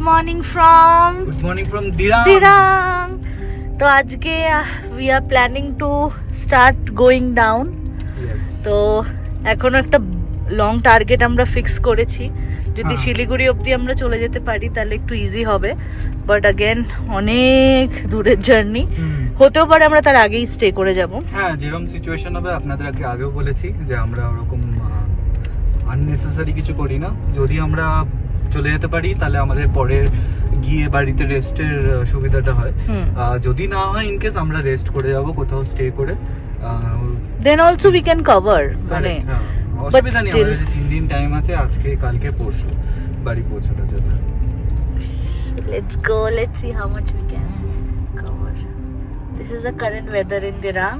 morning from Dirang. তো আজকে we are planning to start going down. Yes. তো এখনো একটা লং টার্গেট আমরা ফিক্স করেছি, যদি শিলিগুড়ি অবধি আমরা চলে যেতে পারি তাহলে একটু ইজি হবে, বাট অ্যাগেন অনেক দূরের জার্নি, হতেও পারে আমরা তার আগেই স্টে করে যাব। হ্যাঁ, যেরকম সিচুয়েশন হবে আপনাদের আগেও বলেছি যে আমরা ওরকম আননেসেসারি কিছু করি না। যদি আমরা চলে যেতে পারি তাহলে আমাদের পরে গিয়ে বাড়িতে রেস্টের সুবিধাটা হয়। যদি না হয় ইন কেস আমরা রেস্ট করে যাব কোথাও স্টে করে, then also we can cover, মানে অসুবিধা নেই। আমাদের 3 দিন টাইম আছে, আজকে কালকে পরশু বাড়ি পৌঁছানোর জন্য। Let's go, let's see how much we can cover. This is the current weather in Dirang.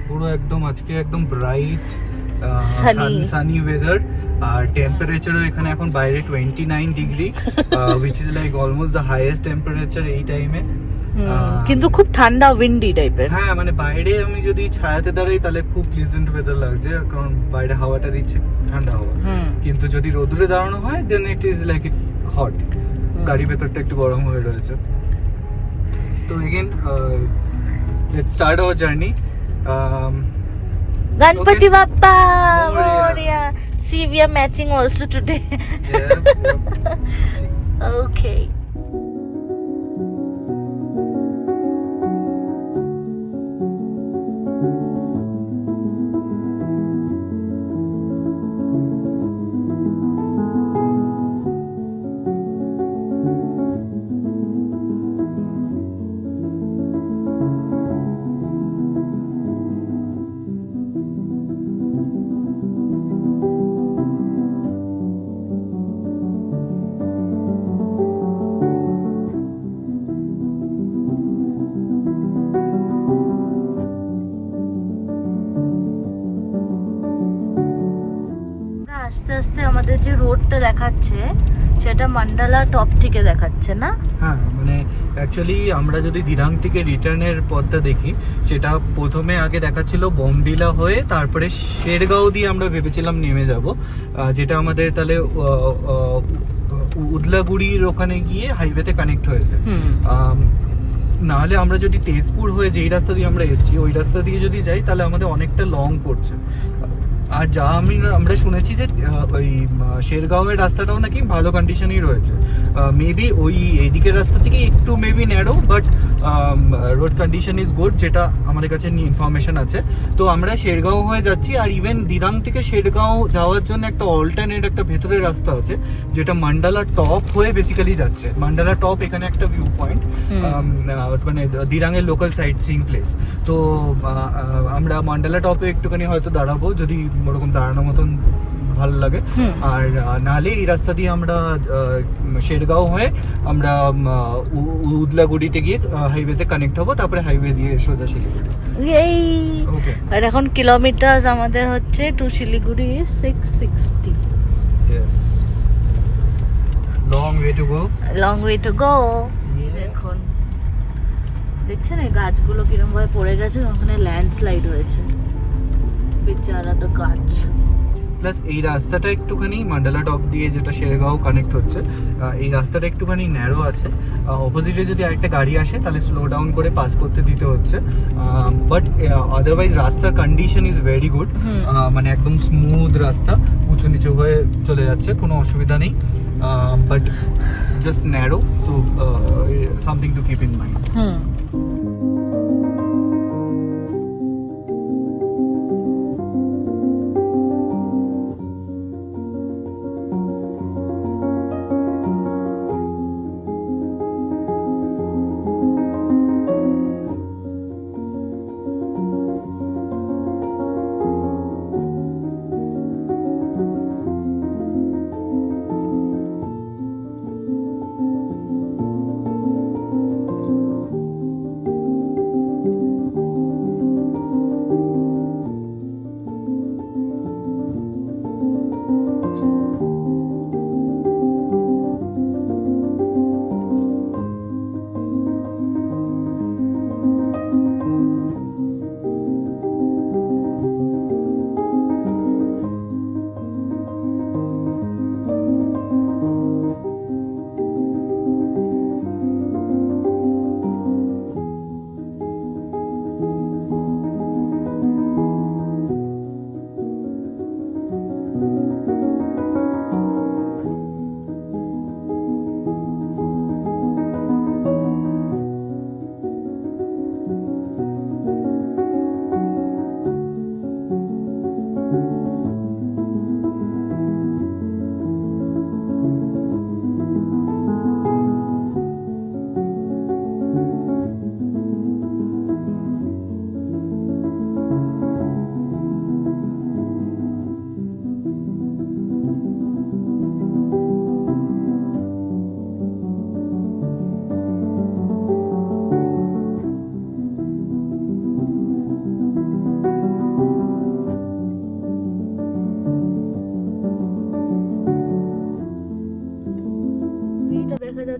পুরো একদম আজকে একদম ব্রাইট Sunny ওয়েদার, আর টেম্পারেচারও এখানে এখন বাইরে 29 degree, which is like almost the highest temperature এই টাইমে। কিন্তু খুব ঠান্ডা উইন্ডি টাইপের। হ্যাঁ, মানে বাইরে আমি যদি ছায়াতে দাঁড়াই তাহলে খুব প্লিজেন্ট ওয়েদার লাগছে, কারণ বাইরে হাওয়াটা দিচ্ছে ঠান্ডা হাওয়া। কিন্তু যদি রোদুরে দাঁড়ানো হয় then it is like it hot, গাড়ির ভেতরটা একটু গরম হয়ে রয়েছে। তো again let's start our journey. Ganpati Bappa Moria. Moria. See, we are matching also today. Okay. আস্তে আস্তে আমাদের যে রোডটা দেখাচ্ছে সেটা মান্ডালা টপ থেকে দেখাচ্ছে না? হ্যাঁ, মানে অ্যাকচুয়ালি আমরা যদি দিরাং থেকে রিটার্নের পথটা দেখি, সেটা প্রথমে আগে দেখাচ্ছিল বোমডিলা হয়ে তারপরে শেরগাঁও দিয়ে আমরা ভেবেছিলাম নেমে যাব, যেটা আমাদের তাহলে উদলাগুড়ির ওখানে গিয়ে হাইওয়েতে কানেক্ট হয়েছে। নাহলে আমরা যদি তেজপুর হয়ে যেই রাস্তা দিয়ে আমরা এসেছি ওই রাস্তা দিয়ে যদি যাই তাহলে আমাদের অনেকটা লং পড়ছে। আর যা আমরা শুনেছি যে ওই শেরগাঁওয়ের রাস্তাটাও নাকি ভালো কন্ডিশনেই রয়েছে, মেবি ওই এইদিকের রাস্তা থেকে একটু maybe narrow, but road condition is good, যেটা আমাদের কাছে ইনফরমেশন আছে। তো আমরা শেরগাঁও হয়ে যাচ্ছি, আর ইভেন দিরাং থেকে শেরগাঁও যাওয়ার জন্য একটা অল্টারনেট একটা ভেতরের রাস্তা আছে যেটা মান্ডালা টপ হয়ে বেসিক্যালি যাচ্ছে। মান্ডালা টপ এখানে একটা ভিউ পয়েন্ট, মানে দিরাংয়ের লোকাল সাইট সিইং প্লেস। তো আমরা মান্ডালা টপে একটুখানি হয়তো দাঁড়াবো যদি ওরকম দাঁড়ানোর মতন ভালো লাগে, আর নাহলে এই রাস্তা দিয়ে আমরা শেরগাঁও হয়ে আমরা উদলাগুড়িতে গিয়ে হাইওয়েতে কানেক্ট হবো, তারপরে হাইওয়ে দিয়ে সোজা শিলিগুড়ি। এই আর এখন কিলোমিটার আমাদের হচ্ছে to Siliguri 660। Yes, long way to go. এখন দেখছেন এই গাছগুলো কিরকম ভাবে পড়ে গেছে, ওখানে ল্যান্ডস্লাইড হয়েছে, বেচারা তো গাছ। প্লাস এই রাস্তাটা একটুখানি মান্ডালা টপ দিয়ে যেটা শেরগাঁও কানেক্ট হচ্ছে, এই রাস্তাটা একটুখানি ন্যারো আছে। অপোজিটে যদি আরেকটা গাড়ি আসে তাহলে স্লো ডাউন করে পাস করতে দিতে হচ্ছে, বাট আদারওয়াইজ রাস্তার কন্ডিশন ইজ ভেরি গুড, মানে একদম স্মুথ রাস্তা, উঁচু নিচু হয়ে চলে যাচ্ছে, কোনো অসুবিধা নেই, বাট জাস্ট ন্যারো, তো something to keep in mind.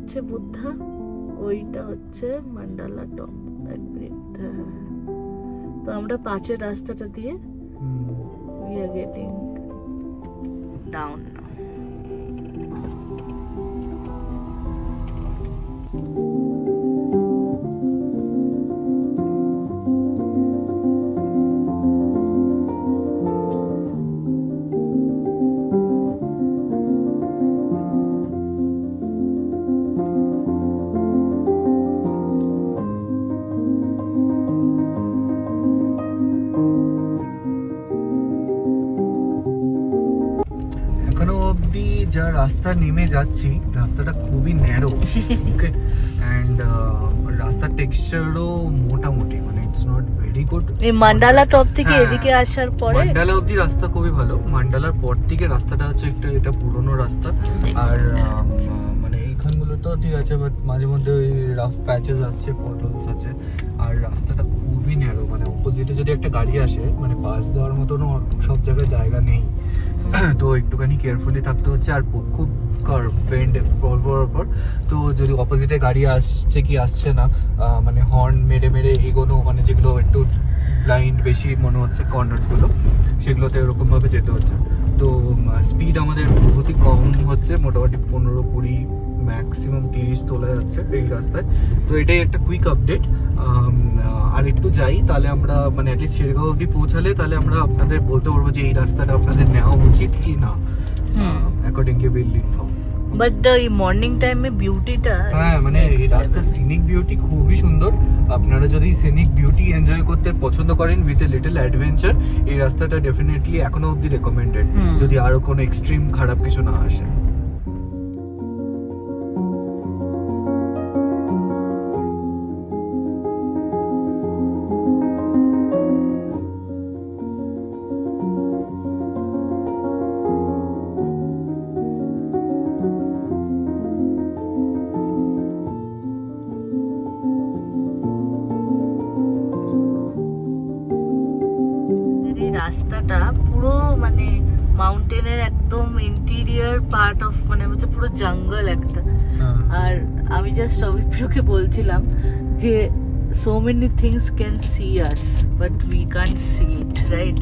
হচ্ছে বুদ্ধা, ওইটা হচ্ছে মান্ডালা টপ। এক মিনিট, তো আমরা পাঁচের রাস্তাটা দিয়ে we are getting down now. এখনো অবধি যা রাস্তা নেমে যাচ্ছি, রাস্তাটা খুবই ন্যারো, ওকে, অ্যান্ড রাস্তার টেক্সচারও মোটামুটি, মানে ইটস নট ভেরি গুড। এই মান্ডালা টপ থেকে হ্যাঁ, এদিকে আসার পরে মান্ডালা অবধি রাস্তা খুবই ভালো। মান্ডালার পর থেকে রাস্তাটা হচ্ছে একটা, এটা পুরনো রাস্তা, আর মানে এইখানগুলো তো ঠিক আছে, বাট মাঝে মধ্যে ওই রাফ প্যাচেস আসছে, পটলস আছে, আর রাস্তাটা খুবই ন্যারো, মানে অপোজিটে যদি একটা গাড়ি আসে, মানে পাস দেওয়ার মতনও সব জায়গায় জায়গা নেই, তো একটুখানি কেয়ারফুলি থাকতে হচ্ছে। আর খুব কার্ভ বেন্ড পর, তো যদি অপোজিটে গাড়ি আসছে কি আসছে না, মানে হর্ন মেরে মেরে এগোনো, মানে যেগুলো একটু ব্লাইন্ড বেশি মনে হচ্ছে কর্নার্সগুলো, সেগুলোতে এরকমভাবে যেতে হচ্ছে। তো স্পিড আমাদের বহুতই কম হচ্ছে, মোটামুটি 15-20 ম্যাক্সিমাম 30 তোলা যাচ্ছে এই রাস্তায়। তো এটাই একটা কুইক আপডেট। আর একটু যাই, তাহলে আমরা মানে অ্যাটলিস্ট শেরগাঁও অবধি পৌঁছালে তাহলে আমরা আপনাদের বলতে পারবো যে এই রাস্তাটা আপনাদের নেওয়া উচিত কি না, অ্যাকর্ডিংলি উইল ইনফর্ম। বাট এই মর্নিং টাইমে বিউটিটা, হ্যাঁ, মানে এই রাস্তার সিনিক বিউটি খুবই সুন্দর। আপনারা যদি সিনিক বিউটি এনজয় করতে পছন্দ করেন উইথ এ লিটল অ্যাডভেঞ্চার, এই রাস্তাটা ডেফিনেটলি এখনো অবধি রেকমেন্ডেড, যদি আরো কোনো এক্সট্রিম খারাপ কিছু না আসে। এই রাস্তাটা পুরো মানে মাউন্টেনের একদম ইন্টেরিয়র পার্ট অফ, মানে হচ্ছে পুরো জঙ্গল একটা। আর আমি জাস্ট অভিপ্রিয়কে বলছিলাম যে so many things can see us but we can't see it, right?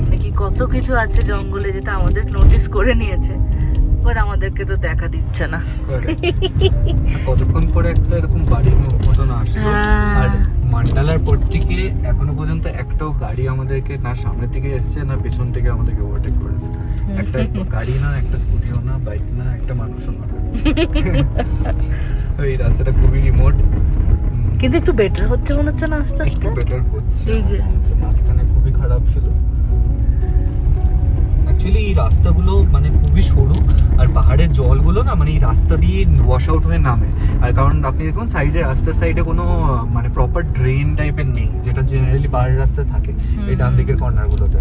নাকি কত কিছু আছে জঙ্গলে যেটা আমাদের নোটিস করে নিয়েছে, বাট আমাদেরকে তো দেখা দিচ্ছে না। কতক্ষণ পরে একটা এরকম বাড়ির মতন আসলো, আর মান্ডালার পর থেকে এখনো পর্যন্ত একটাও গাড়ি আমাদেরকে না সামনে থেকে এসছে না পেছন থেকে আমাদেরকে ওভারটেক করেছে। একটা গাড়ি না, একটা স্কুটিও না, বাইক না, একটা মানুষও না। এই রাস্তাটা খুবই রিমোট, কিন্তু একটু বেটার হচ্ছে মনে হচ্ছে না আস্তে আস্তে। একটু বেটার হচ্ছে। এই যে মাঝখানে খুবই খারাপ ছিল। অ্যাকচুয়ালি এই রাস্তাগুলো মানে খুবই সরু, আর পাহাড়ের জলগুলো না মানে এই রাস্তা দিয়ে ওয়াশ আউট হয়ে নামে। আর কারণ আপনি দেখুন সাইডে, রাস্তার সাইডে কোনো মানে প্রপার ড্রেন টাইপের নেই, যেটা জেনারেলি পাহাড়ের রাস্তায় থাকে এই ডান দিকের কর্নারগুলোতে।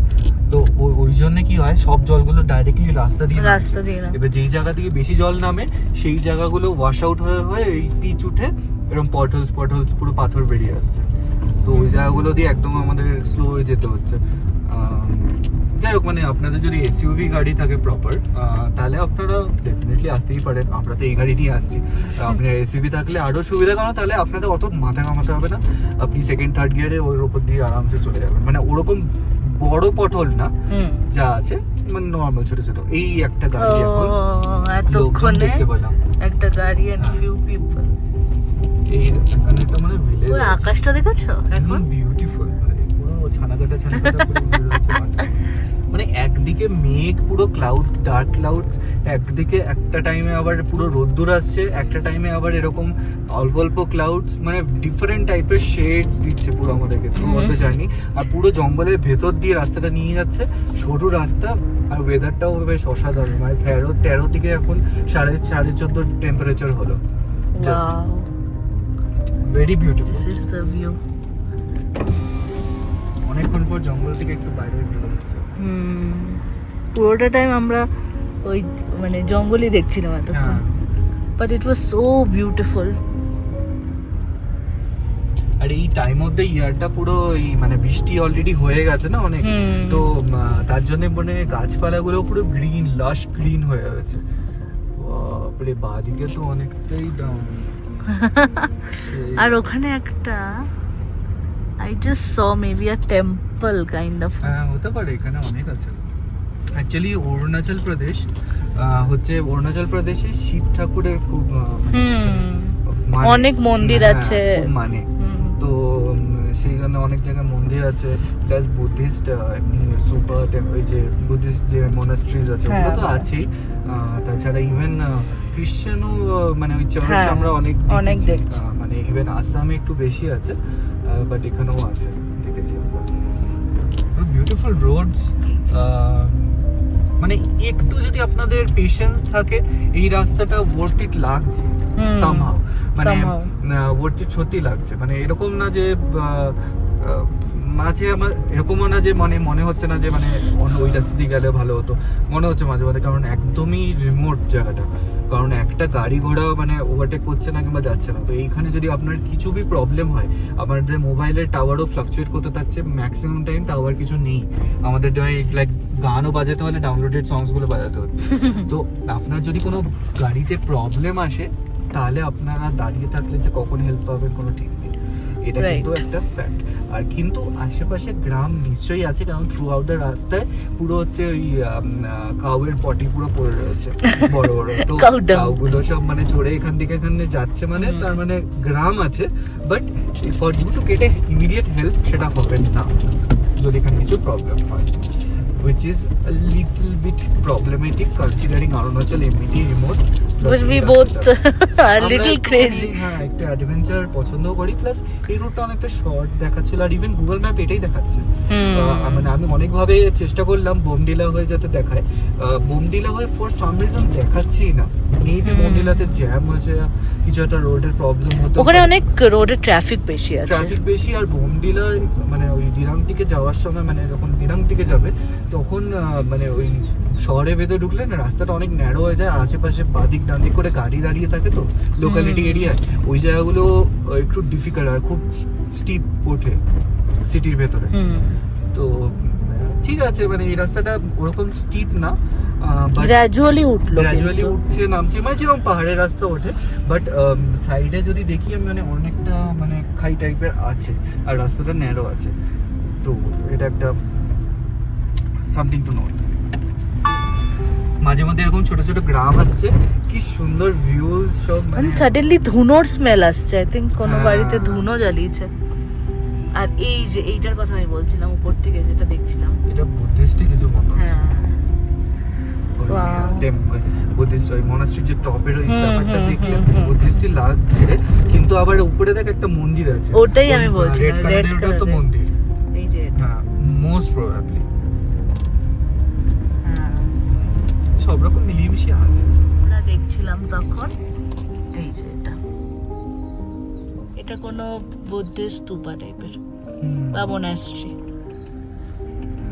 তো ওই জন্য কি হয়, সব জলগুলো ডাইরেক্টলি রাস্তা দিয়ে নামে। এবার যেই জায়গা থেকে বেশি জল নামে সেই জায়গাগুলো ওয়াশ আউট হয়ে এই পিচ উঠে এরকম পটলস পুরো পাথর বেরিয়ে আসছে। তো ওই জায়গাগুলো দিয়ে একদম আমাদের স্লো হয়ে যেতে হচ্ছে। যাই হোক, মানে আপনাদের যদি এসইউভি গাড়ি থাকে প্রপার, তাহলে আপনারা ডেফিনেটলি আসতেই পারেন। আমরা তো এই গাড়ি নিয়ে আসছি, আপনার এসইউভি থাকলে আরও সুবিধা, কারণ তাহলে আপনাদের অত মাথা কামাতে হবে না। আপনি সেকেন্ড থার্ড গিয়ারে ওর ওপর দিয়ে আরামসে চলে যাবেন। মানে ওরকম বড় পটল না যা আছে, মানে নর্মাল ছোট ছোট। এই একটা গাড়ি এখন লোকজন দেখতে পেলাম, একটা গাড়ি এন্ড ফিউ পিপল। এই এখানে একটা মানে ভিলেজ, ওই আকাশটা দেখেছো এখন বিউটিফুল, পুরো ছানাকাটা মানে একদিকে মেঘ, পুরো ক্লাউড, ডার্ক ক্লাউডস, একদিকে একটা টাইমে আবার পুরো রোদ্দুর আসছে, একটা টাইমে আবার এরকম অল্প অল্প ক্লাউডস, মানে ডিফারেন্ট টাইপের শেডস দিচ্ছে পুরো আমাদেরকে থ্রু আউট দ্য জার্নি। আর পুরো জঙ্গলের ভেতর দিয়ে রাস্তাটা নিয়ে যাচ্ছে, সরু রাস্তা, আর ওয়েদারটাও বেশ অসাধারণ। মানে 13 থেকে এখন 14.5 টেম্পারেচার হলো। Just very beautiful. This is the view. অনেকক্ষণ পর জঙ্গল থেকে একটু বাইরে বেরোচ্ছি। পুরোটা টাইম আমরা ওই মানে জঙ্গলই দেখছিলাম এতক্ষণ, but it was so beautiful. আর এই টাইম অফ দ্য ইয়ারটা পুরো এই মানে বৃষ্টি অলরেডি হয়ে গেছে না অনেক, তো তার জন্য মানে গাছপালাগুলো পুরো গ্রিন, লাশ গ্রিন হয়ে গেছে। বাপরে বাদিকে তো অনেকটাই ডাউন। আর ওখানে একটা I just saw maybe a temple kind of. হ্যাঁ হতে পারে, এখানে অনেক আছে অ্যাকচুয়ালি। অরুণাচল প্রদেশ হচ্ছে, অরুণাচল প্রদেশে শিব ঠাকুরের খুব মানে, অনেক মন্দির হ্যাঁ, আছে খুব মানে। তো সেই জন্য অনেক জায়গায় মন্দির আছে, প্লাস বুদ্ধিস্ট সুপার ওই যে বুদ্ধিস্ট যে মনাস্ট্রিজ আছে ওগুলো তো আছেই। তাছাড়া ইভেন খ্রিশ্চানও মানে ওই চার্চ আমরা অনেক দেখেছি। মানে ইভেন আসামে একটু বেশি আছে, বাট এখানেও আছে, দেখেছি আমরা। বিউটিফুল রোডস, মানে একটু যদি আপনাদের পেশেন্স থাকে এই রাস্তাটা ওয়ার্থ ইট লাগছে সামহাউ, মানে ওয়ার্থ ইট সত্যি লাগছে। মানে এরকম না যে মাঝে আমার এরকমও না যে মানে মনে হচ্ছে না যে মানে অন্য ওই রাস্তা দিয়ে গেলে ভালো হতো, মনে হচ্ছে মাঝে মাঝে, কারণ একদমই রিমোট জায়গাটা, কারণ একটা গাড়ি ঘোড়া মানে ওভারটেক করছে না কিংবা যাচ্ছে না। তো এইখানে যদি আপনার কিছু বি প্রবলেম হয়, আমাদের মোবাইলের টাওয়ারও ফ্লাকচুয়েট করতে থাকছে, ম্যাক্সিমাম টাইম টাওয়ার কিছু নেই আমাদের, লাইক গানও বাজাতে হলে ডাউনলোডেড সংসগুলো বাজাতে হচ্ছে। তো আপনার যদি কোনো গাড়িতে প্রবলেম আসে তাহলে আপনারা দাঁড়িয়ে থাকলে যে কখন হেল্প পাবেন কোনো ঠিক নেই, এটা কিন্তু একটা ফ্যাক্ট। আর কিন্তু আশেপাশে গ্রাম নিশ্চয়ই আছে, কারণ থ্রু আউট দ্য রাস্তায় পুরো হচ্ছে ওই কাউয়ের পটি পুরো পড়ে রয়েছে বড় বড়। তো কাউগুলো সব মানে চড়ে এখান থেকে এখানে যাচ্ছে, মানে তার মানে গ্রাম আছে, but for you to get a immediate help সেটা হবে না যদি এখানে কিছু প্রবলেম হয়, which is a little bit problematic considering Arunachal এমনিতেই remote. But we both are little crazy. হ্যাঁ, একটু অ্যাডভেঞ্চার পছন্দও করি, প্লাস এই রুটটা অনেকটা শর্ট দেখাচ্ছিল, আর ইভেন গুগল ম্যাপ এটাই দেখাচ্ছে। মানে আমি অনেকভাবে চেষ্টা করলাম বোমডিলা হয়ে যাতে দেখায়, বোমডিলা হয়ে ফর সাম রিজন দেখাচ্ছেই না। মেবি বোমডিলাতে জ্যাম হয়েছে, কিছু একটা রোডের প্রবলেম হতো, ওখানে অনেক রোডে ট্রাফিক বেশি আছে, ট্রাফিক বেশি। আর বোমডিলা মানে ওই দিরাং থেকে যাওয়ার সময়, মানে যখন দিরাং থেকে যাবে তখন মানে ওই শহরের ভেতরে ঢুকলে না রাস্তাটা অনেক ন্যারো হয়ে যায়, আর আশেপাশে বাদিক ডানদিক করে গাড়ি দাঁড়িয়ে থাকে, তো লোকালিটি এরিয়ায় ওই জায়গাগুলো একটু ডিফিকাল্ট আর খুব স্টিপ ওঠে সিটির ভেতরে। তো ঠিক আছে, মানে এই রাস্তাটা ওরকম স্টিপ না, গ্র্যাজুয়ালি উঠছে নামছে, মানে যেরকম পাহাড়ের রাস্তা ওঠে, বাট সাইডে যদি দেখি আমি মানে অনেকটা মানে খাই টাইপের আছে, আর রাস্তাটা ন্যারো আছে। তো এটা একটা সামথিং টু নোট। মাঝে মধ্যে এরকম ছোট ছোট গ্রাম আসছে, কি সুন্দর ভিউজ সব, মানে সাডেনলি ধুনোর স্মেল আসছে, আই থিংক কোনো বাড়িতে ধুনো জ্বালিয়েছে। আর এই যে এইটার কথা আমি বলছিলাম উপর থেকে যেটা দেখছিলাম, এটা বুদ্ধিস্ট কিছু মনে হচ্ছে। হ্যাঁ, বুদ্ধিস্ট ওই মনাস্ট্রি যে টপের ওই ব্যাপারটা দেখলে বুদ্ধিস্টই লাগছে, কিন্তু আবার উপরে দেখ একটা মন্দির আছে, ওটাই আমি বলছি, রেড কালার তো মন্দির, এই যে হ্যাঁ মোস্ট প্রবাবলি সব রকম মিলিয়ে মিশিয়ে আছে। আমরা দেখছিলাম তখন এই যে এটা কোনো বুদ্ধিস্ট স্তূপা টাইপের বা মনাস্ট্রি,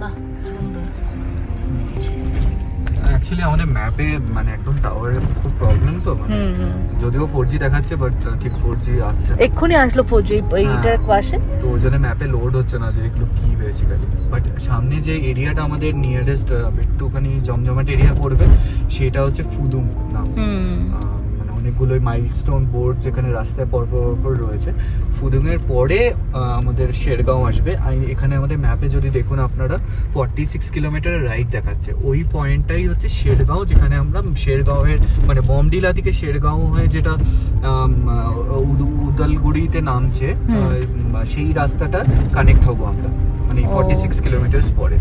বাহ সুন্দর। অ্যাকচুয়ালি আমাদের ম্যাপে মানে একদম টাওয়ারের খুব প্রবলেম, তো মানে যদিও 4G দেখাচ্ছে বাট ঠিক 4G আসছে না। এক্ষুনি আসলো 4G এইটার পাশে, তো ওই জন্য ম্যাপে লোড হচ্ছে না যে এগুলো কি বেসিক্যালি। বাট সামনে যে এরিয়াটা আমাদের নিয়ারেস্ট একটুখানি জমজমাট এরিয়া পড়বে, সেটা হচ্ছে ফুদুং নাম। মানে অনেকগুলো মাইলস্টোন বোর্ড যেখানে রাস্তায় পরপর রয়েছে। ফুদুংয়ের পরে আমাদের শেরগাঁও আসবে। এখানে আমাদের ম্যাপে যদি দেখুন আপনারা 46 কিলোমিটার রাইড দেখাচ্ছে, ওই পয়েন্টটাই হচ্ছে শেরগাঁও, যেখানে আমরা শেরগাঁওয়ের মানে বমডিলা থেকে শেরগাঁও হয়ে যেটা উদালগুড়িতে নামছে, সেই রাস্তাটা কানেক্ট হবো আমরা, মানে 46 কিলোমিটার পরে।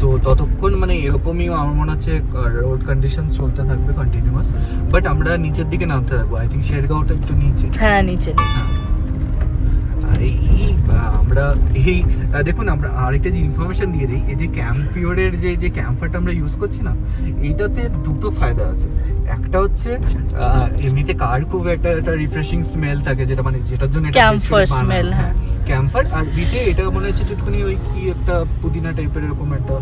তো ততক্ষণ মানে এরকমই আমার মনে হচ্ছে রোড কন্ডিশন চলতে থাকবে কন্টিনিউয়াস, বাট আমরা নিচের দিকে নামতে থাকবো। আই থিঙ্ক শেরগাঁওটা একটু নিচে, হ্যাঁ নিচে। আর এই আমরা এই দেখুন, আমরা আরেকটা যে ইনফরমেশন দিয়ে দিই, এই যে ক্যাম্পিওরের যে ক্যাম্পারটা আমরা ইউজ করছি না, এইটাতে দুটো ফায়দা আছে। একটা হচ্ছে এমনিতে কার খুব একটা রিফ্রেশিং স্মেল থাকে, যেটা মানে যেটার জন্য ক্যাম্পার স্মেল, হ্যাঁ ক্যাম্পার, আর বিটে এটা মনে হচ্ছে একটুখানি ওই কি একটা পুদিনা টাইপের এরকম একটা,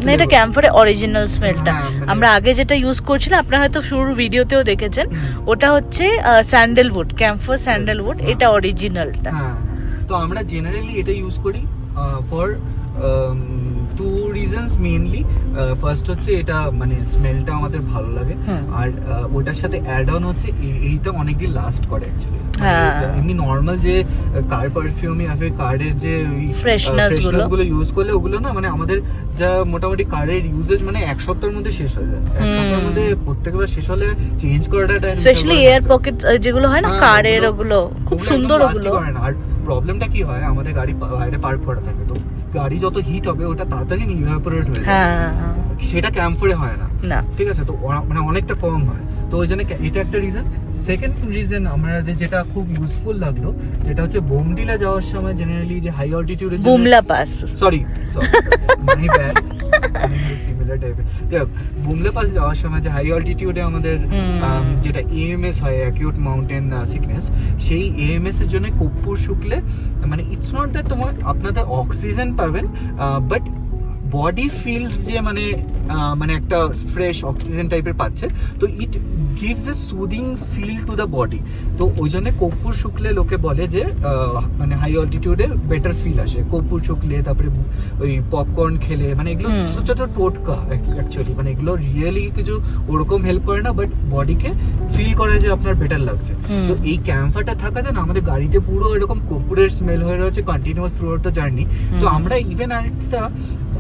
না এটা ক্যাম্পারের অরিজিনাল স্মেলটা। আমরা আগে যেটা ইউজ করছিলাম আপনারা হয়তো শুরুর ভিডিওতেও দেখেছেন, ওটা হচ্ছে স্যান্ডেলউড, ক্যাম্পার স্যান্ডেলউড, এটা অরিজিনালটা। তো আমরা জেনারেলি এটা ইউজ করি for two reasons mainly. First হচ্ছে এটা মানে স্মেলটা আমাদের ভালো লাগে, আর ওটার সাথে অ্যাড অন হচ্ছে এইটা অনেকদিন লাস্ট করে অ্যাকচুয়ালি। এমনি নর্মাল যে কার পারফিউম या फिर কারের যে ফ্রেশনাস গুলো ইউজ করলে ওগুলো না মানে আমাদের যা মোটামুটি কারের ইউজেজ মানে এক সপ্তাহের মধ্যে শেষ হয়ে যায়। এক সপ্তাহের মধ্যে প্রত্যেকবার শেষ হলে চেঞ্জ করাটা স্পেশালি এয়ার পকেট যেগুলো হয় না কারের, ওগুলো খুব সুন্দর ওগুলো। আর প্রবলেমটা কি হয়, আমাদের গাড়ি বাইরে পার্ক করা থাকে, তো গাড়ি যত হিট হবে ওটা তাড়াতাড়ি ইভাপোরেট হয়ে যায়, সেটা ক্যাম্পফারে হয় না, ঠিক আছে? তো মানে অনেকটা কম হয়, তো ওই জন্য এটা একটা রিজন। সেকেন্ড রিজন আমাদের যেটা খুব ইউজফুল লাগলো, যেটা হচ্ছে বোমডিলা যাওয়ার সময় জেনারেলি যে হাই অল্টিটিউডে Bumla pass, sorry my bad, similar টাইপের, বুমলা পাস যাওয়ার সময় যে হাই অল্টিটিউডে আমাদের যেটা এএমএস হয়, অ্যাকিউট মাউন্টেন সিকনেস, সেই এএমএস এর জন্য কর্পূর শুকলে মানে ইটস নট দ্যাট তোমার আপনাদের অক্সিজেন পাবেন, বাট বডি ফিলস যে মানে মানে একটা ফ্রেশ অক্সিজেন টাইপের পাচ্ছে, তো it gives a soothing feel to the body. তো ওই জন্য কর্পূর শুকলে লোকে বলে যে মানে হাই অল্টিটিউডে বেটার ফিল আসে কর্পূর শুকলে, তারপরে ওই পপকর্ন খেলে, মানে এগুলো ছোট ছোট টোটকা অ্যাকচুয়ালি, মানে এগুলো রিয়েলি কিছু ওরকম হেল্প করে না, বাট বডিকে ফিল করে যে আপনার বেটার লাগছে। তো এই ক্যাম্পফায়ারটা থাকাতে না আমাদের গাড়িতে পুরো এরকম কর্পূরের স্মেল হয়ে রয়েছে continuous through out the journey. তো আমরা ইভেন আরেকটা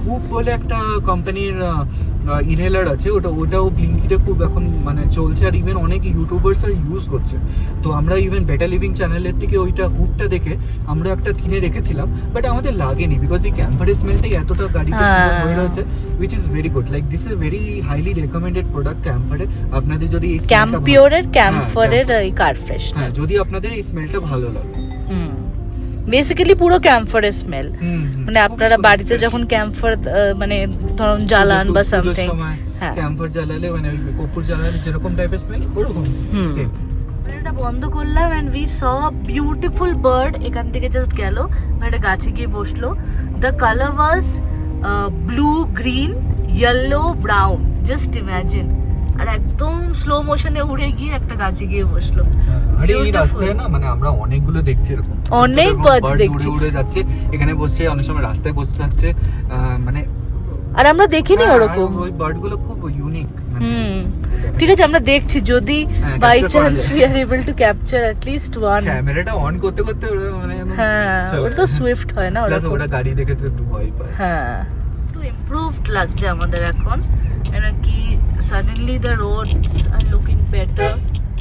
খুব বলে একটা কোম্পানির ইনহেলার আছে, ওটাও ব্লিঙ্কিটে খুব এখন মানে চলছে, আর ইভেন অনেক ইউটিউবার্স আর ইউজ করছে। তো আমরা ইভেন বেটার লিভিং চ্যানেলের থেকে ওইটা হুকটা দেখে আমরা একটা কিনে রেখেছিলাম, বাট আমাদের লাগেনি, বিকজ এই ক্যাম্পারের স্মেলটাই এতটা গাড়িতে সুন্দর হয়ে রয়েছে, which is very good. Like this is very highly recommended product ক্যাম্পারের। আপনাদের যদি এই ক্যাম্পিওরের ক্যাম্পারের এই কার ফ্রেশ, হ্যাঁ, যদি আপনাদের এই স্মেলটা ভালো লাগে, বেসিক্যালি পুরো ক্যাম্পারের স্মেল, মানে আপনারা বাড়িতে যখন ক্যাম্পার মানে ধরুন জ্বালান বা সামথিং, হ্যাঁ ক্যাম্পার জ্বালালে মানে কর্পূর জ্বালালে যেরকম টাইপের স্মেল ওরকম সেম। এটা বন্ধ করলাম and we saw beautiful bird, এখান থেকে জাস্ট গেল, একটা গাছে গিয়ে বসলো। The colour was blue, green, yellow, brown, just imagine, আর একদম স্লো মোশনে উড়ে গিয়ে একটা গাছে গিয়ে বসলো। আর এই রাস্তায় না মানে আমরা অনেকগুলো দেখছি এরকম, অনেক বার্ডস দেখছি, উড়ে যাচ্ছে, এখানে বসে, অনেক সময় রাস্তায় বসে থাকছে, মানে আর আমরা দেখিনি ওরকম। ওই বার্ডগুলো খুব ইউনিক। ঠিক আছে, আমরা দেখছি, যদি by chance we are able to capture at least one. ক্যামেরাটা অন করতে করতে মানে হ্যাঁ, ওটা তো সুইফট হয় না, ওটা গাড়ি দেখে তো একটু ভয় পায়। হ্যাঁ, একটু ইমপ্রুভড লাগছে আমাদের এখন, এন্ড কি suddenly the roads are looking better,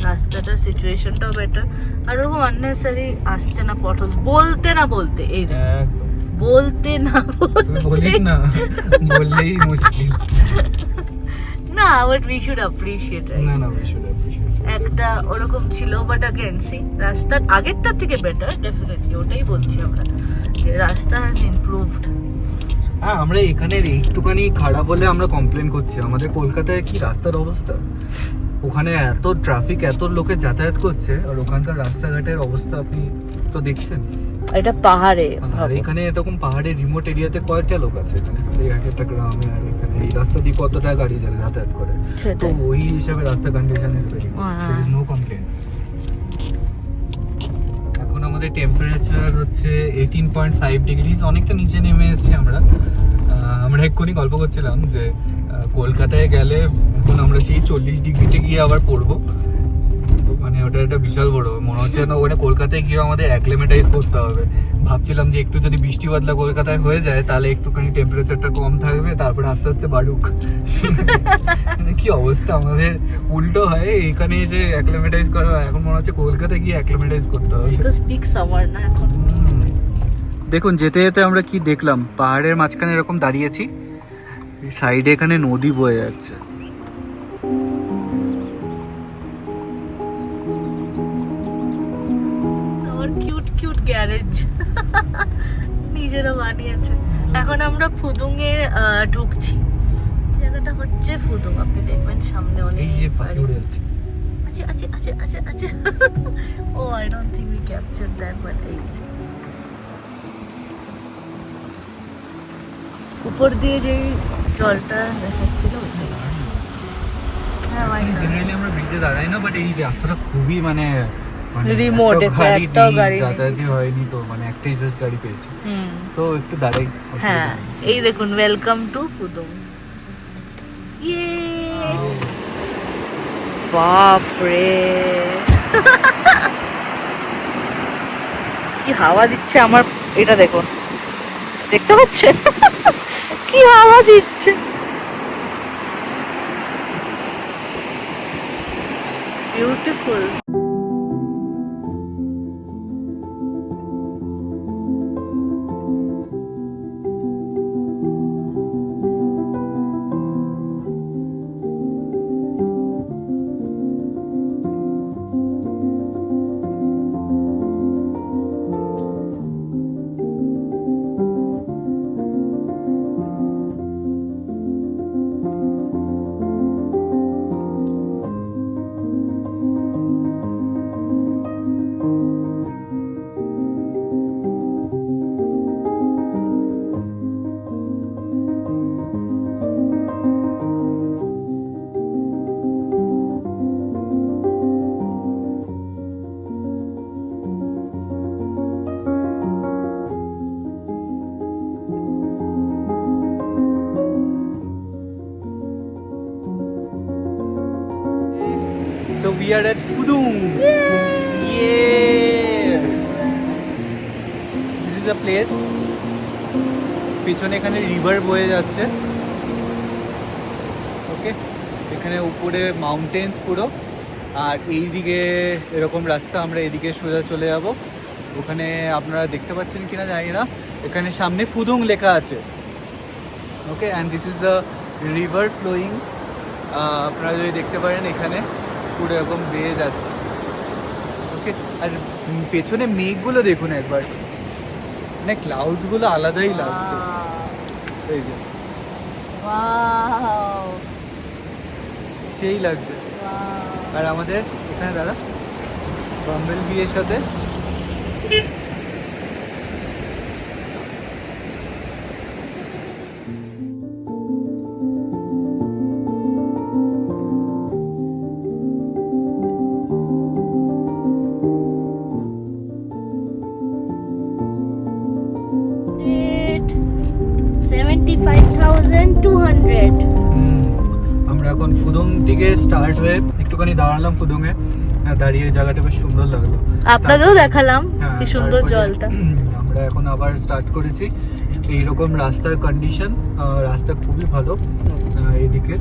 রাস্তাটা সিচুয়েশনটাও বেটার, আর ওরকম আননেসারি আসছে না পটহোলস, বলতে না বলতে, এই বলতে না বলিস না, বললেই মুশকিল না, বাট উই শুড অ্যাপ্রিশিয়েট, না না উই শুড অ্যাপ্রিশিয়েট। একটা ওরকম ছিল, বাট अगेन সি রাস্তার আগেরটার থেকে বেটার ডেফিনেটলি, ওটাই বলছি আমরা যে রাস্তা হ্যাজ ইমপ্রুভড। হ্যাঁ, আমরা এখানের একটুখানি খারাপ বলে আমরা কমপ্লেন করছি, আমাদের কলকাতায় কি রাস্তার অবস্থা, ওখানে এত ট্রাফিক, এত লোকে যাতায়াত করছে, আর ওখানকার রাস্তাঘাটের অবস্থা আপনি তো দেখছেন। এটা পাহাড়ে, আর এখানে এরকম পাহাড়ের রিমোট এরিয়াতে কয়টা লোক আছে এখানে, এই একটা গ্রামে, আর এখানে এই রাস্তা দিয়ে কতটা গাড়ি যাতায়াত করে, তো ওই হিসাবে রাস্তা condition is very good, there is no complain. এখন আমাদের টেম্পারেচার হচ্ছে 18.5 ডিগ্রিজ, অনেকটা নিচে নেমে এসেছি আমরা। আমরা এক্ষুনি গল্প করছিলাম যে কলকাতায় গেলে এখন আমরা সেই 40 ডিগ্রিতে গিয়ে আবার পড়বো, মানে ওটা একটা বিশাল বড়, মনে হচ্ছে না ওখানে কলকাতায় গিয়ে আমাদের অ্যাক্লিমেটাইজ করতে হবে। ভাবছিলাম যে একটু যদি বৃষ্টি বাদলা কলকাতায় হয়ে যায় তাহলে একটুখানি টেম্পারেচারটা কম থাকবে, তারপরে আস্তে আস্তে বাড়ুক। কি অবস্থা আমাদের, উল্টো হয়, এখানে এসে অ্যাক্লিমেটাইজ করা, এখন মনে হচ্ছে কলকাতায় গিয়ে অ্যাক্লিমেটাইজ করতে হবে, বিকজ পিক সামার না এখন। দেখুন যেতে যেতে আমরা কি দেখলাম, পাহাড়ের মাঝখানে এরকম দাঁড়িয়েছি, সাইডে এখানে নদী বয়ে যাচ্ছে। কিউট কিউট গ্যারেজ নিজেরা বানিয়েছে। এখন আমরা ফুদুং এ ঢুকছি, জায়গাটা হচ্ছে ফুদুং, আপনি দেখবেন সামনে অনেক বাড়ি আছে। আচ্ছা আচ্ছা আচ্ছা আচ্ছা আচ্ছা, oh I don't think we capture that, but এই উপর দিয়ে যে জলটা দেখাচ্ছিল ওইটাই। হ্যাঁ, জেনারেলি আমরা ব্রিজে দাঁড়াই না, বাট এই রাস্তাটা খুবই মানে Remote, একটাও গাড়ি একটাও গাড়ি নেই। যাতায়াতই হয়নি, তো মানে একটাই জাস্ট গাড়ি পেয়েছি, তো একটু দাঁড়াই। হ্যাঁ, এই দেখুন, ওয়েলকাম টু ফুদুং। ইয়ে, বাপ রে, কি হাওয়া দিচ্ছে আমার, এটা দেখুন, দেখতে পাচ্ছেন কি হাওয়া দিচ্ছে, beautiful. So we are at Pudong. Yeah! This is a place. পিছনে এখানে রিভার বয়ে যাচ্ছে, ওকে, এখানে উপরে মাউন্টেন্স পুরো, আর এইদিকে এরকম রাস্তা, আমরা এদিকে সোজা চলে যাব। ওখানে আপনারা দেখতে পাচ্ছেন কিনা জানি না, এখানে সামনে ফুদুং লেখা আছে, okay, and this is the river flowing. আপনারা যদি দেখতে পারেন এখানে পুরো এরকম বেয়ে যাচ্ছে, ওকে, আর পেছনে মেঘগুলো দেখুন একবার, মানে ক্লাউডসগুলো আলাদাই লাগছে, এই যে ওয়াও, সেই লাগছে। আর আমাদের এখানে দাদা বাম্বেল বিয়ের সাথে আমরা এখন ফুদং থেকে স্টার্ট হয়ে একটুখানি দাঁড়ালাম ফুদংয়ে, দাঁড়িয়ে জায়গাটা বেশ সুন্দর লাগলো, আপনাদেরও দেখালাম হ্যাঁ, কি সুন্দর তারপরে জলটা। আমরা এখন আবার স্টার্ট করেছি। এইরকম রাস্তার কন্ডিশন, রাস্তা খুবই ভালো এদিকে,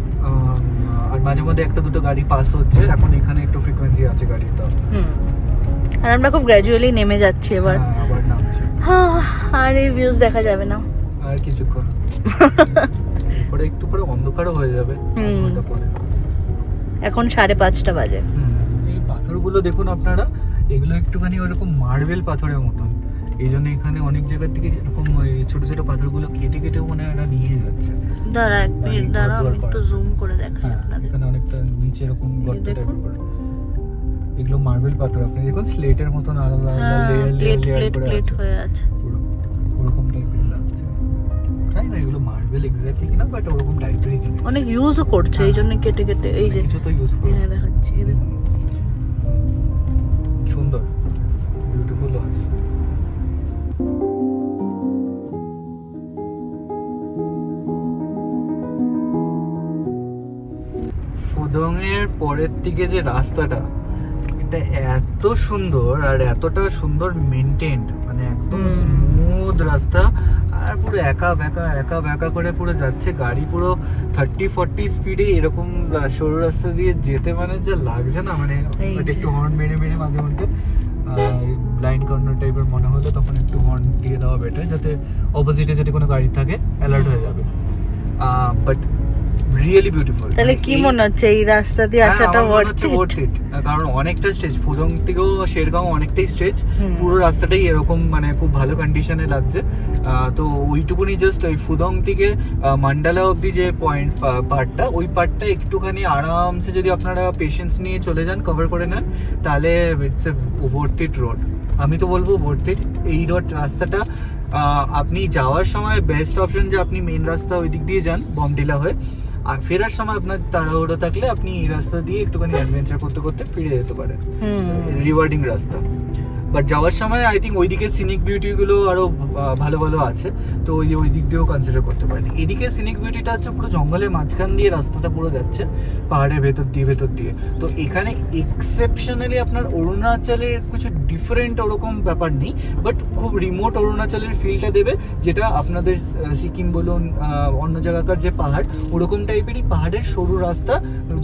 আর মাঝে মধ্যে একটা দুটো গাড়ি পাস হচ্ছে, এখন এখানে একটু ফ্রিকোয়েন্সি আছে গাড়ির, তো আর আমরা খুব গ্র্যাজুয়ালি নেমে যাচ্ছি এবার, আবার নামছে, আর এই ভিউজ দেখা যাবে না আর কিছুক্ষণ পরে, একটু পরে অন্ধকারও হয়ে যাবে, ঘন্টা পরে। এখন 5:30 বাজে। এই পাথরগুলো দেখুন আপনারা, এগুলো একটুখানি ওরকম মার্বেল পাথরের মতন, এই জন্য এখানে অনেক জায়গা থেকে এরকম ওই ছোট ছোট পাথরগুলো কেটে কেটে মনে হয় এরা নিয়ে যাচ্ছে। দাঁড়া এক মিনিট, দাঁড়া আমি একটু জুম করে দেখাই হ্যাঁ, আপনাদের। এখানে অনেকটা নিচে এরকম গর্ত দেখুন। টাইপের করে, এগুলো মার্বেল পাথর, আপনি দেখুন স্লেটের মতন আলাদা আলাদা হ্যাঁ, লেয়ার প্লেট লেয়ার প্লেট করে প্লেট আছে, হয়ে আছে। পুরো ওরকম টাইপের লাগছে, তাই না? এগুলো মার্বেল এক্স্যাক্টলি কিনা, বাট ওরকম টাইপেরই জিনিস, অনেক ইউজও করছে এই জন্য কেটে কেটে, এই যে কিছু তো ইউজফুল। হ্যাঁ দেখাচ্ছি, এই দেখুন। সুন্দর, বিউটিফুল আছে। ফুদং এর পরের দিকে যে রাস্তাটা, এটা এত সুন্দর আর এতটা সুন্দর মেনটেন্ড, মানে একদম স্মুথ রাস্তা, আর পুরো একা বেঁকা করে পুরো যাচ্ছে গাড়ি, পুরো 30-40 স্পিডে এরকম সরু রাস্তা দিয়ে যেতে, মানে যা লাগছে না, মানে ওটা একটু হর্ন মেরে মেরে মাঝে মধ্যে ব্লাইন্ড কর্নার টাইপের মনে হলে তখন একটু হর্ন দিয়ে দেওয়া বেটার, যাতে অপোজিটে যদি কোনো গাড়ি থাকে অ্যালার্ট হয়ে যাবে। But really beautiful. তাহলে কি মনে হচ্ছে এই রাস্তা দিয়ে আসাটা ওয়ার্থ ইট? কারণ অনেকটা স্ট্রেচ, ফুদং থেকেও শেরগাঁও অনেকটাই স্ট্রেচ, পুরো রাস্তাটাই এরকম, মানে খুব ভালো কন্ডিশনে লাগছে। তো ওইটুকুনি জাস্ট ওই ফুদং থেকে মান্ডালা অবধি যে পয়েন্ট পার্টটা, ওই পার্টটা একটুখানি আরামসে যদি আপনারা পেশেন্স নিয়ে চলে যান, কভার করে নেন, তাহলে it's a worth it road. আমি তো বলবো ওয়ার্থ ইট। এই রোড রাস্তাটা আপনি যাওয়ার সময় বেস্ট অপশন যে আপনি মেন রাস্তা ওই দিক দিয়ে যান বমডিলা হয়ে, আর ফেরার সময় আপনার তাড়াহুড়ো থাকলে আপনি এই রাস্তা দিয়ে একটুখানি অ্যাডভেঞ্চার করতে করতে ফিরে যেতে পারেন, রিওয়ার্ডিং রাস্তা। বাট যাওয়ার সময় আই থিঙ্ক ওইদিকে সিনিক বিউটিগুলো আরো ভালো ভালো আছে, তো ওই দিক দিয়েও কনসিডার করতে পারেন। এদিকে সিনিক বিউটিটা হচ্ছে পুরো জঙ্গলের মাঝখান দিয়ে রাস্তাটা পুরো যাচ্ছে, পাহাড়ের ভেতর দিয়ে। তো এখানে এক্সেপশনালি আপনার অরুণাচলের কিছু ডিফারেন্ট ওরকম ব্যাপার নেই, বাট খুব রিমোট অরুণাচলের ফিলটা দেবে, যেটা আপনাদের সিকিম বলুন অন্য জায়গাকার যে পাহাড় ওরকম টাইপেরই পাহাড়ের সরু রাস্তা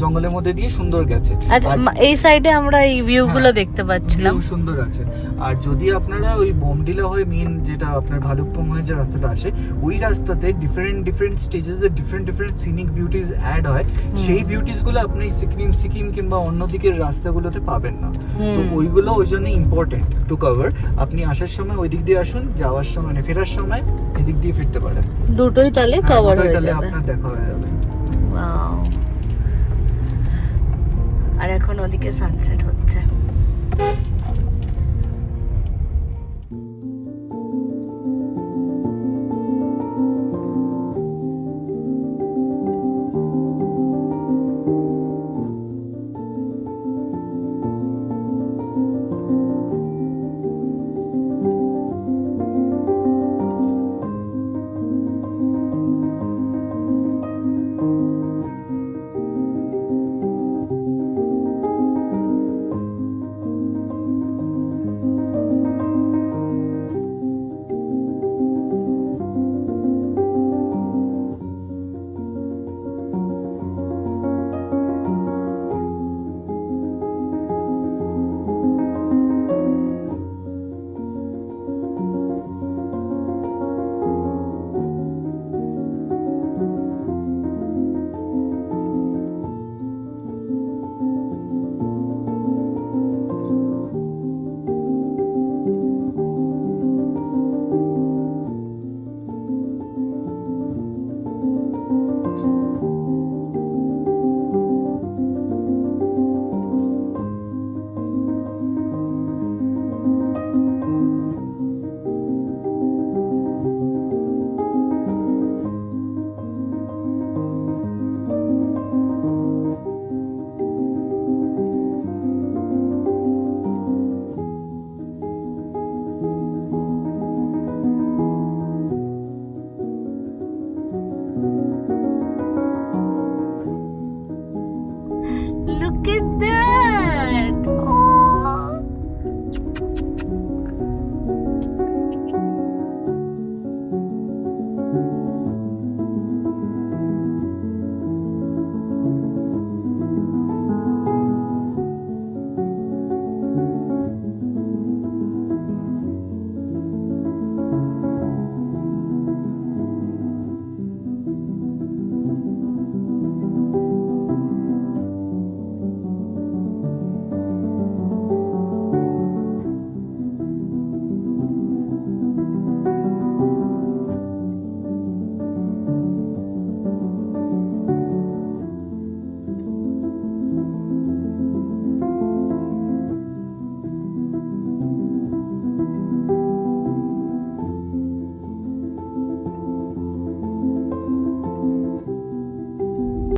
জঙ্গলের মধ্যে দিয়ে সুন্দর গেছে। আর এই সাইডে আমরা এই ভিউগুলো দেখতে পাচ্ছিলাম, খুব সুন্দর আছে। আর যদি আপনারা ওই বমডিলা হয়ে মেন যেটা আপনার ভালুকপুং হয়ে যে রাস্তাটা আসে, ওই রাস্তাতে ডিফারেন্ট স্টেজেসে ডিফারেন্ট সিনিক বিউটিজ অ্যাড হয়, সেই বিউটিসগুলো আপনি সিকিম কিংবা অন্য দিকের রাস্তাগুলোতে পাবেন না। তো ওইগুলো ওই জন্য ইম্পর্টেন্ট টু কভার। আপনি আসার সময় ওই দিক দিয়ে আসুন, যাওয়ার সময় মানে ফেরার সময় এদিক দিয়ে ফিরতে পারেন, দুটোই তাহলে কভার হয়ে যাবে, আপনার দেখা হয়ে যাবে। ওয়াও। আর এখন ওদিকে সানসেট হচ্ছে। Look at that! Oh.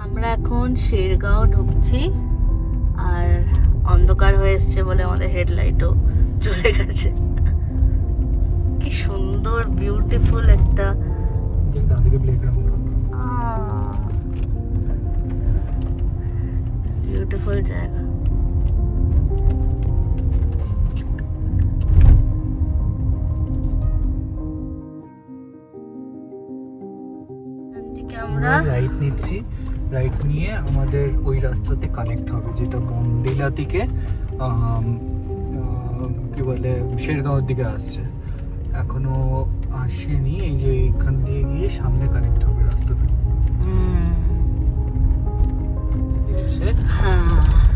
আমরা এখন শেরগাঁও ঢুকছি, আর অন্ধকার হয়ে এসছে বলে আমাদের হেডলাইটও চলে গেছে। কি সুন্দর বিউটিফুল একটা বিউটিফুল জায়গা। আমরা রাইট নিচ্ছি, রাইট নিয়ে আমাদের ওই রাস্তাতে কানেক্ট হবে, যেটা বমডিলা থেকে কি বলে শেরগাঁওর দিকে আসছে, এখনো আসেনি। এই যে এইখান দিয়ে গিয়ে সামনে কানেক্ট হবে রাস্তাটা।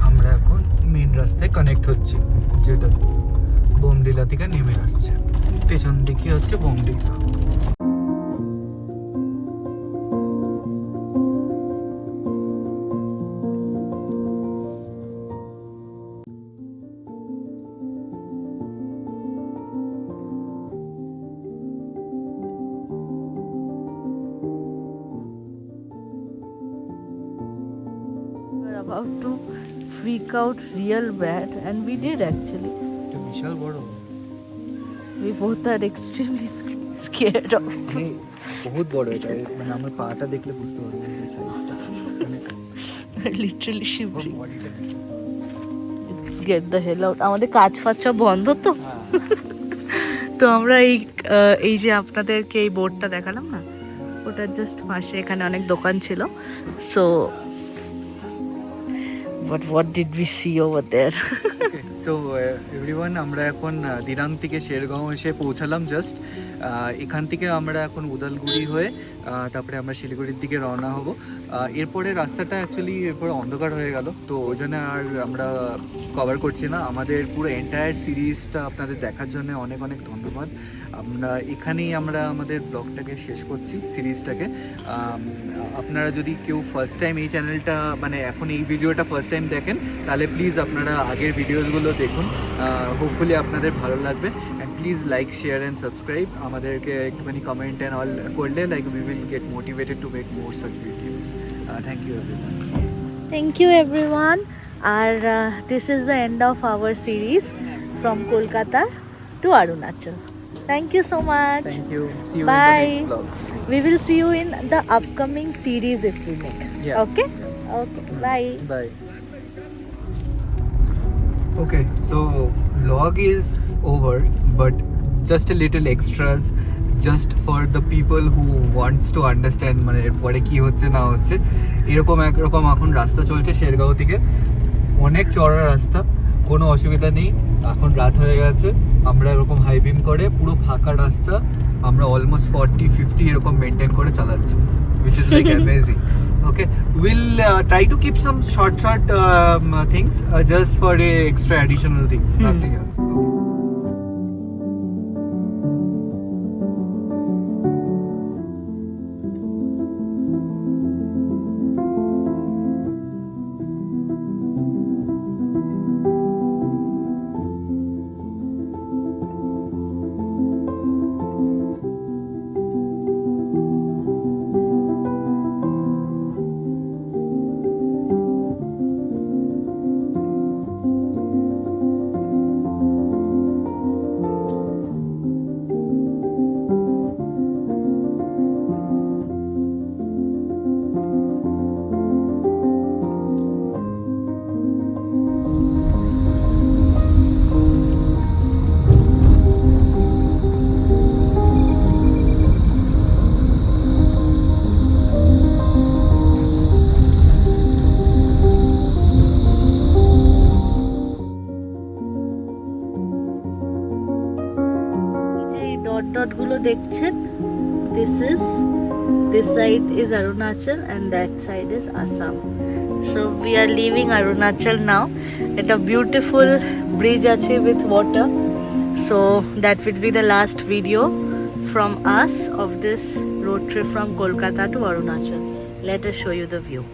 আমরা এখন মেন রাস্তায় কানেক্ট হচ্ছি, যেটা বমডিলা থেকে নেমে আসছে। পেছন দিকে হচ্ছে Bomdila. about to freak out real bad, and we did actually. এটা বিশাল বড়, We both are extremely scared of. বহুত বড় এটা, মানে আমার পাটা দেখলে বুঝতে পারবে যে সাইজটা, মানে Literally shivering. Let's get the hell out. আমাদের কাজ ফাজ সব বন্ধ তো, তো আমরা এই যে আপনাদেরকে এই বোর্ডটা দেখালাম না, ওটার জাস্ট পাশে এখানে অনেক দোকান ছিল। So but what did we see over there? So everyone, আমরা এখন দিরাং থেকে শেরগাঁও এসে পৌঁছালাম জাস্ট। এখান থেকে আমরা এখন উদালগুড়ি হয়ে তারপরে আমরা শিলিগুড়ির দিকে রওনা হব। এরপরে রাস্তাটা অ্যাকচুয়ালি এরপরে অন্ধকার হয়ে গেল, তো ওই জন্য আর আমরা কভার করছি না। আমাদের পুরো এন্টায়ার সিরিজটা আপনাদের দেখার জন্য অনেক অনেক ধন্যবাদ। এখানেই আমরা আমাদের ব্লগটাকে শেষ করছি, সিরিজটাকে। আপনারা যদি কেউ ফার্স্ট টাইম এই চ্যানেলটা, মানে এখন এই ভিডিওটা ফার্স্ট টাইম দেখেন, তাহলে প্লিজ আপনারা আগের ভিডিওসগুলো দেখুন, হোপফুলি আপনাদের ভালো লাগবে। And please like, share and subscribe. আমাদেরকে একটুখানি কমেন্ট অ্যান্ড অল করলে like we will get motivated to make more such videos. Thank you everyone. Thank you everyone. This is the end of our series from Kolkata to Arunachal. Thank you so much. Thank you. See you Bye. in the next vlog. We will see you in the upcoming series if we make. Yeah. Okay? Okay. Bye. Bye. Okay, so vlog is over, but just a little extras just for the people who wants to understand মানে এরপরে কি হচ্ছে না হচ্ছে। এরকম একরকম এখন রাস্তা চলছে শেরগাঁও থেকে, অনেক চড়া রাস্তা, কোনো অসুবিধা নেই। এখন রাত হয়ে গেছে, আমরা এরকম হাই বিম করে পুরো ফাঁকা রাস্তা আমরা অলমোস্ট 40-50 এরকম মেনটেন করে চালাচ্ছি, which is like amazing. Okay, we'll try to keep some short things just for extra additional things, nothing else. Dot গুলো দেখছেন, this side is Arunachal and that side is Assam. So we are leaving Arunachal now. It's a beautiful bridge ache with water. So that will be the last video from us of this road trip from Kolkata to Arunachal. Let us show you the view.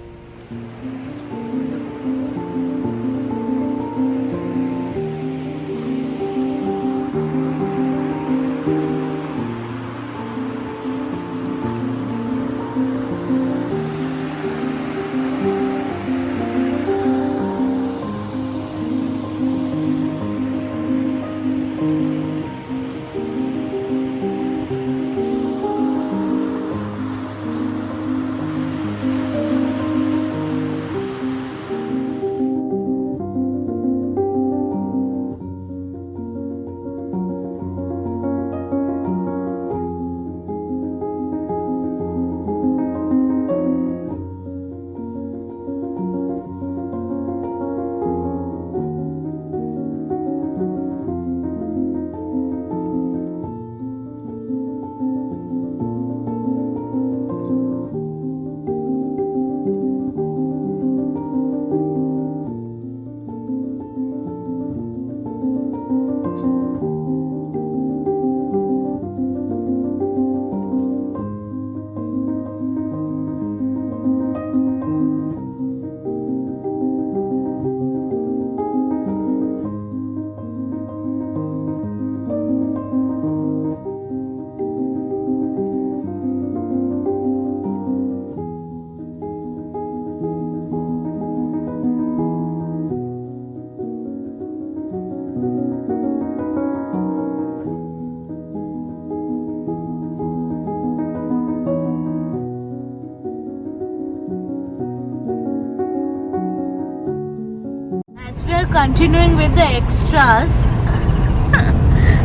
are continuing with the extras.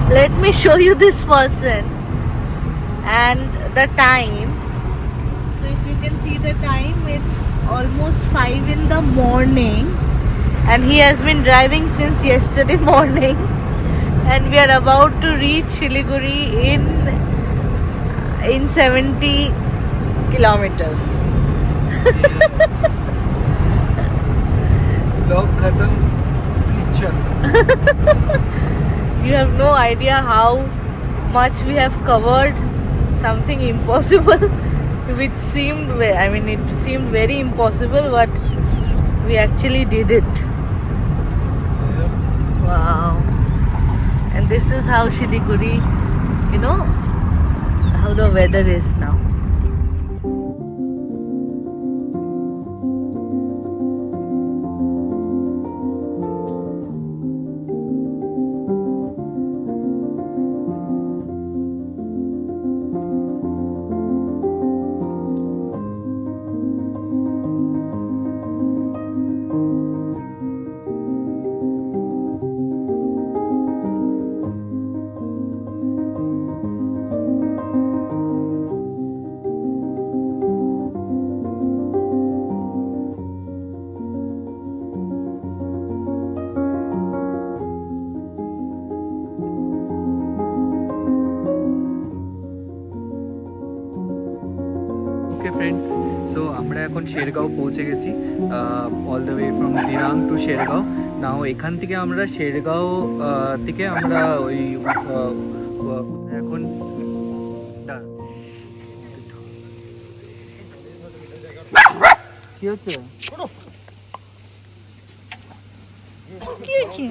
Let me show you this person and the time. So if you can see the time, it's almost 5 in the morning, and he has been driving since yesterday morning, and we are about to reach Siliguri in 70 kilometers. Vlog khatam, picture. You have no idea how much we have covered. Something impossible, which seemed, it seemed very impossible, but we actually did it. Wow. And this is how Siliguri, how the weather is now. Okay friends, so আমরা এখন শেরগাঁও পৌঁছে গেছি, all the way from Dirang to Shergaon. Now এখান থেকে আমরা শেরগাঁও থেকে আমরা ওই এখন কি হচ্ছে কি হয়েছে?